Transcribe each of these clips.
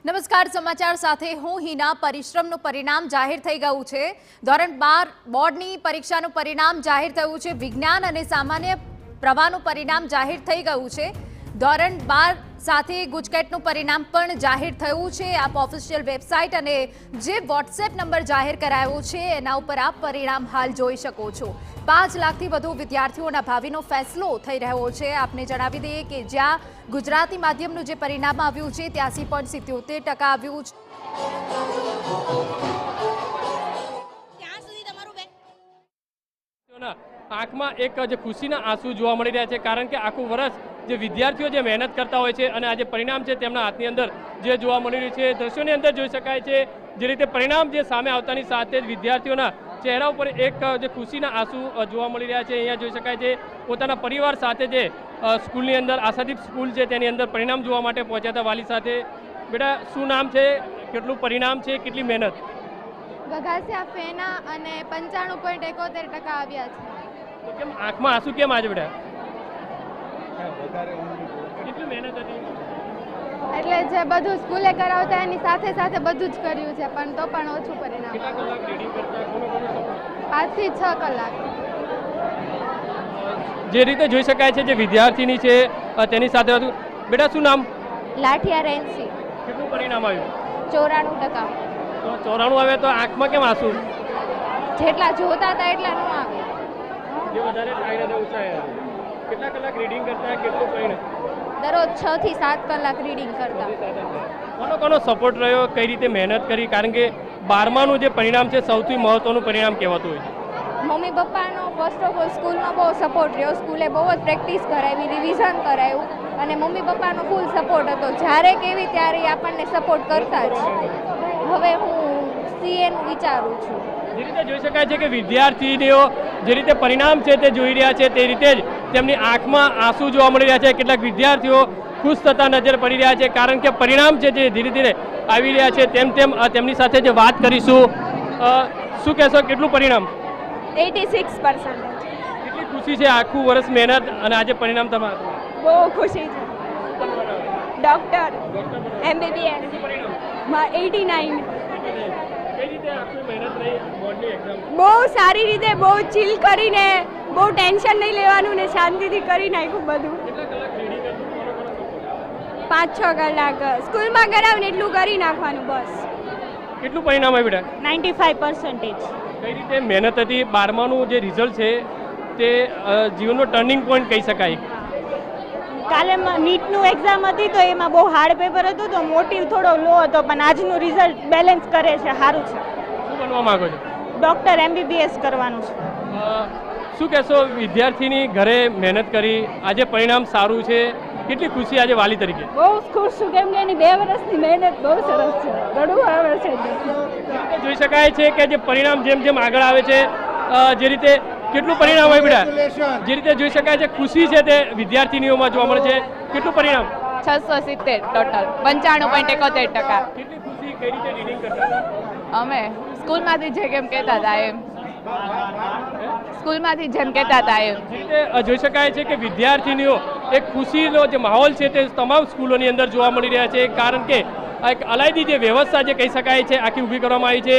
નમસ્કાર સમાચાર સાથે હું હિના। પરિશ્રમનું પરિણામ જાહેર થઈ ગયું છે। ધોરણ 12 બોર્ડની પરીક્ષાનું પરિણામ જાહેર થયું છે। વિજ્ઞાન અને સામાન્ય પ્રવાહનું પરિણામ જાહેર થઈ ગયું છે। ધોરણ 12 સાથે ગુજકેટનું પરિણામ પણ જાહેર થયું છે। આપ ઓફિશિયલ વેબસાઇટ અને જે વોટ્સએપ નંબર જાહેર કરાયો છે એના ઉપર આપ પરિણામ હાલ જોઈ શકો છો। 5 લાખથી વધુ વિદ્યાર્થીઓના ભાવિનો ફેસલો થઈ રહ્યો છે। આપને જણાવી દઈએ કે જ્યાં ગુજરાતી માધ્યમનું જે પરિણામ આવ્યું છે 83.77% આવ્યું છે। આંખમાં એક જે ખુશીના આંસુ જોવા મળી રહ્યા છે, કારણ કે આખું વર્ષ જે વિદ્યાર્થીઓ જે મહેનત કરતા હોય છે અને આજે પરિણામ છે તેમના હાથની અંદર જે જોવા મળી રહ્યું છે, દ્રશ્યોની અંદર જોઈ શકાય છે જે રીતે પરિણામ જે સામે આવતાની સાથે જ વિદ્યાર્થીઓના ચહેરા ઉપર એક જે ખુશીના આંસુ જોવા મળી રહ્યા છે। અહીંયા જોઈ શકાય છે પોતાના પરિવાર સાથે જે સ્કૂલની અંદર આશાદીપ સ્કૂલ છે તેની અંદર પરિણામ જોવા માટે પહોંચ્યા હતા વાલી સાથે। બેટા, શું નામ છે, કેટલું પરિણામ છે, કેટલી મહેનત? ગગાસિયા ફેના અને 95.71% આવ્યા છે। તો કેમ આંખમાં આંસુ કેમ આજે બેટા? કેટલી મહેનત હતી? એટલે જે બધું સ્કૂલે કરાવતા એની સાથે સાથે બધું જ કર્યું છે, પણ તો પણ ઓછું પરિણામ। કેટલા કલાક રીડિંગ કરતા? 5 થી 6 કલાક। જે રીતે જોઈ શકાય છે જે વિદ્યાર્થીની છે તેની સાથે હતું। બેટા, શું નામ? લાઠિયા રેન્સી। કેટલું પરિણામ આવ્યું? 94%। તો 94 આવે તો આંખમાં કેમ આંસુ? જેટલા જોતા હતા એટલા ન આવે। જે વધારે ટાઈમ ઓછા। કેટલા કલાક રીડિંગ કરતા? કેટલું પરિણામ? દરરોજ 6 થી 7 કલાક રીડિંગ કરતા। કોનો સપોર્ટ રહ્યો, કઈ રીતે મહેનત કરી? કારણ કે 12માનું જે પરિણામ છે સૌથી મહત્વનું પરિણામ કહેવાતું હોય છે। મમ્મી પપ્પાનો ફર્સ્ટ ઓફ ઓલ સ્કૂલનો બહુ સપોર્ટ રહ્યો। સ્કૂલે બહુ જ પ્રેક્ટિસ કરાવી, રિવિઝન કરાવ્યું અને મમ્મી પપ્પાનો ફૂલ સપોર્ટ હતો। જ્યારે કેવી ત્યારે આપણને સપોર્ટ કરતા જ। હવે હું સીએનું વિચારું છું। જે રીતે જોઈ શકાય છે કે વિદ્યાર્થીનીઓ જે રીતે પરિણામ છે તે જોઈ રહ્યા છે તે રીતે જ તેમની આંખમાં આંસુ જોવા મળી રહ્યા છે। કેટલાક વિદ્યાર્થીઓ ખુશ થતા નજર પડી રહ્યા છે, કારણ કે પરિણામ છે જે ધીરે ધીરે આવી રહ્યા છે। તેમ તેમની સાથે જે વાત કરીશું। શું કહેશો, કેટલું પરિણામ? 86%। કેટલી ખુશી છે? આખું વર્ષ મહેનત અને આજે પરિણામ તમારું? બહુ ખુશી છે। Doctor MBBS 89। કઈ રીતે આખી મહેનત રહી બોર્ડની એક્ઝામ? બહુ સારી રીતે, બહુ ચીલ કરીને, બહુ ટેન્શન નહીં લેવાનું ને શાંતિથી કરી નાખ્યું બધું। કેટલા કલાક રીડિંગ કરતું? 5-6 કલાક સ્કૂલમાં કરાવીને એટલું કરી નાખવાનું બસ। કેટલું પરિણામ આવ્યું બેટા? 95%। કઈ રીતે મહેનત હતી? 12માનું જે રિઝલ્ટ છે તે જીવનનો ટર્નિંગ પોઈન્ટ કહી શકાય। કાલે નીટનું એક્ઝામ હતી તો એમાં બહુ હાર્ડ પેપર હતું તો મોટિવ થોડો લો હતો, પણ આજનું રિઝલ્ટ બેલેન્સ કરે છે, સારું છે। શું બનવા માંગો છો? ડૉક્ટર MBBS કરવાનું છે। શું કહેશો, વિદ્યાર્થીની ઘરે મહેનત કરી, આજે પરિણામ સારું છે, કેટલી ખુશી આજે વાલી તરીકે? બહુ ખુશ છું, કેમ કે એની 2 વર્ષની મહેનત બહુ સરસ છે, ઘણું આવે છે। જોઈ શકાય છે કે જે પરિણામ જેમ જેમ આગળ આવે છે જે રીતે કેટલું પરિણામ આવે બેટા? જે રીતે જોઈ શકાય છે ખુશી છે તે વિદ્યાર્થીનીઓમાં જોવા મળે છે। કેટલું પરિણામ? 670 ટોટલ 95.71%। કેટલી ખુશી? કઈ રીતે રીડિંગ કરતા? અમે સ્કૂલમાંથી જે કેમ કહેતા હતા એમ, સ્કૂલમાંથી જેમ કહેતા હતા એમ। જે રીતે જોઈ શકાય છે કે વિદ્યાર્થીનીઓ એક ખુશીનો જે માહોલ છે તે તમામ સ્કૂલોની અંદર જોવા મળી રહ્યા છે, કારણ કે એક અલાયદી જે વ્યવસ્થા જે કહી શકાય છે આખી ઊભી કરવામાં આવી છે।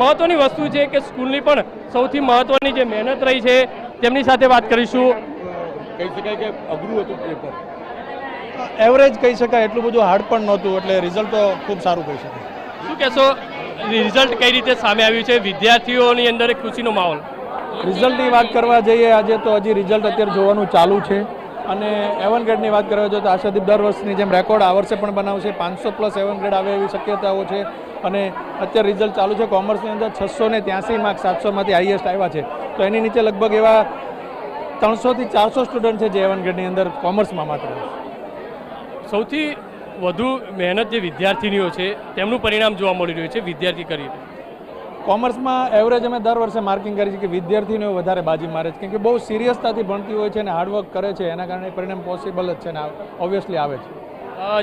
મહત્વની વસ્તુ છે કે સ્કૂલની પણ સૌથી મહત્વની જે મહેનત રહી છે તેમની સાથે વાત કરીશું। કહી શકાય કે અઘરું હતું પેપર, એવરેજ કહી શકાય, એટલું બધું હાર્ડ પણ નહોતું, એટલે રિઝલ્ટ તો ખૂબ સારું કહી શકાય। શું કહેશો, રિઝલ્ટ કઈ રીતે સામે આવ્યું છે? વિદ્યાર્થીઓની અંદર એક ખુશીનો માહોલ? રિઝલ્ટની વાત કરવા જઈએ આજે તો હજી રિઝલ્ટ અત્યારે જોવાનું ચાલુ છે, અને A1 ગ્રેડની વાત કરવા જોઈએ તો આશાદીપ દર વર્ષની જેમ રેકોર્ડ આ વર્ષે પણ બનાવશે। 500+ A1 ગ્રેડ આવે એવી શક્યતાઓ છે, અને અત્યારે રિઝલ્ટ ચાલુ છે। કોમર્સની અંદર 683 માર્ક્સ 700માંથી હાઈએસ્ટ આવ્યા છે, તો એની નીચે લગભગ એવા 300 થી 400 સ્ટુડન્ટ છે જે A1 ગ્રેડની અંદર કોમર્સમાં માત્ર। સૌથી વધુ મહેનત જે વિદ્યાર્થીનીઓ છે તેમનું પરિણામ જોવા મળી રહ્યું છે વિદ્યાર્થી કરી। કોમર્સમાં એવરેજ અમે દર વર્ષે માર્કિંગ કરી છે કે વિદ્યાર્થીઓ વધારે બાજી મારે છે, કેમ કે બહુ સિરિયસતાથી ભણતી હોય છે અને હાર્ડવર્ક કરે છે, એના કારણે પરિણામ પોસિબલ જ છે ને ઓબ્વિયસલી આવે છે।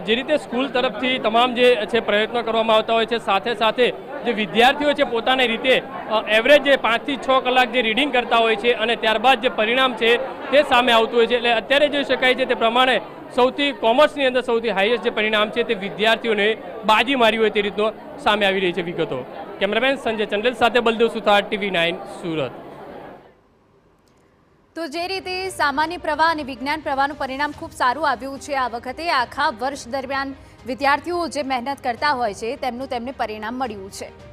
જે રીતે સ્કૂલ તરફથી તમામ જે છે પ્રયત્નો કરવામાં આવતા હોય છે, સાથે સાથે જે વિદ્યાર્થીઓ છે પોતાની રીતે એવરેજ જે 5 થી 6 કલાક જે રીડિંગ કરતા હોય છે અને ત્યારબાદ જે પરિણામ છે તે સામે આવતું હોય છે, એટલે અત્યારે જોઈ શકાય છે તે પ્રમાણે સૌથી કોમર્સની અંદર સૌથી હાઈએસ્ટ જે પરિણામ છે તે વિદ્યાર્થીઓને બાજી મારી હોય તે રીતનો સામે આવી રહી છે વિગતો. કેમેરામેન સંજય ચંડેલ સાથે બલદેવ સુથાર, TV9 સુરત. તો જે રીતે સામાન્ય પ્રવાહ અને વિજ્ઞાન પ્રવાહનું પરિણામ ખૂબ સારું આવ્યું છે આ વખતે, આખા વર્ષ દરમિયાન વિદ્યાર્થીઓ જે મહેનત કરતા હોય છે તેમને પરિણામ મળ્યું છે.